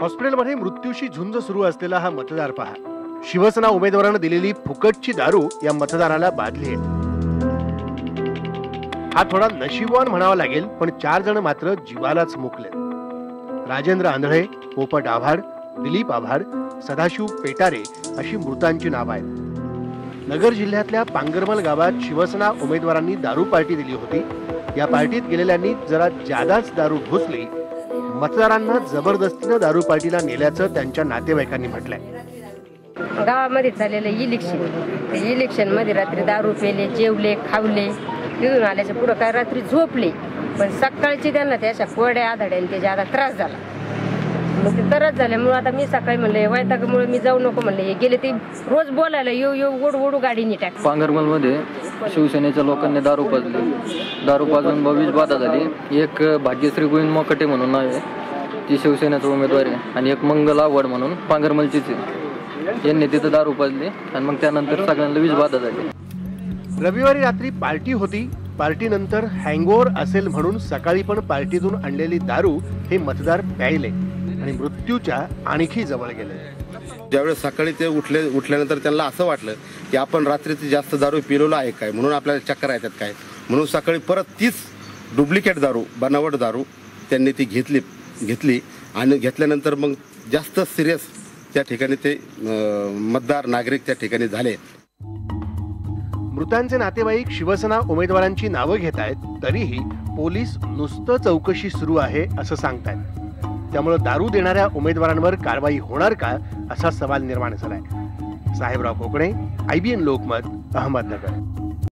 हॉस्पिटलमध्ये मृत्यूशी झुंज सुरू असलेला हा मतदार पहा. शिवसेना उमेदवारानं दिलेली फुकटची दारू या मतदाराला बाधली आहे. हा थोडा नशीबवान म्हणावा लागेल, पण 4 जण मात्र जीवालाच मुकले. राजेंद्र आंधळे, पोपट आव्हाड, दिलीप आव्हाड, सदाशिव पेटारे अशी मृतांची नावं आहेत. नगर जिल्ह्यातल्या पांगरमल गावात शिवसेना उमेदवारांनी दारू पार्टी दिली होती. या पार्टीत गेलेल्यांनी जरा जादाच दारू घुसली. मतदारांना जबरदस्तीनं दारू पार्टीला नेल्याचं त्यांच्या नातेवाईकांनी म्हटलंय. गावामध्ये झालेलं इलेक्शन मध्ये रात्री दारू पेले, जेवले, खावले, तिथून आल्याच्या पुढं काय रात्री झोपले, पण सकाळची त्यांना त्या अशा कोरड्या आधाड्याने ते ज्यादा त्रास झाला. मग ते त्रास झाल्यामुळे आता मी सकाळी म्हणले वैतागामुळे मी जाऊ नको म्हणले. हे गेले ते रोज बोलायला येऊ ओढू गाडीने टाक. पांगरमल मध्ये शिवसेनेच्या लोकांनी दारू पाजली. दारू पाजून 22 बाधा झाली. एक भाग्यश्री गोविंद मोकटे म्हणून नाव आहे, ती शिवसेनेचा उमेदवार आहे, आणि एक मंगल आव्हाड म्हणून पांगरमलचीच आहे. यांनी तिथं दारू पाजली आणि मग त्यानंतर सगळ्यांना 20 बाधा झाली. रविवारी रात्री पार्टी होती. पार्टीनंतर हँगओव्हर असेल म्हणून सकाळी पण पार्टीतून आणलेली दारू हे मतदार प्यायले आणि मृत्यूच्या आणखी जवळ गेले. ज्यावेळेस सकाळी ते उठल्यानंतर त्यांना असं वाटलं की आपण रात्रीची जास्त दारू पिलेलो आहे काय, म्हणून आपल्याला चक्कर येतात काय, म्हणून सकाळी परत तीच डुप्लिकेट दारू, बनावट दारू त्यांनी ती घेतली आणि घेतल्यानंतर मग जास्त सिरियस त्या ठिकाणी ते मतदार नागरिक त्या ठिकाणी झाले. मृतांचे नातेवाईक शिवसेना उमेदवारांची नावं घेत आहेत, तरीही पोलीस नुसतं चौकशी सुरू आहे असं सांगतायत. त्यामुळे दारू देणाऱ्या उमेदवारांवर कारवाई होणार का असा सवाल निर्माण झालाय. साहेबराव कोकणे, IBN लोकमत, अहमदनगर.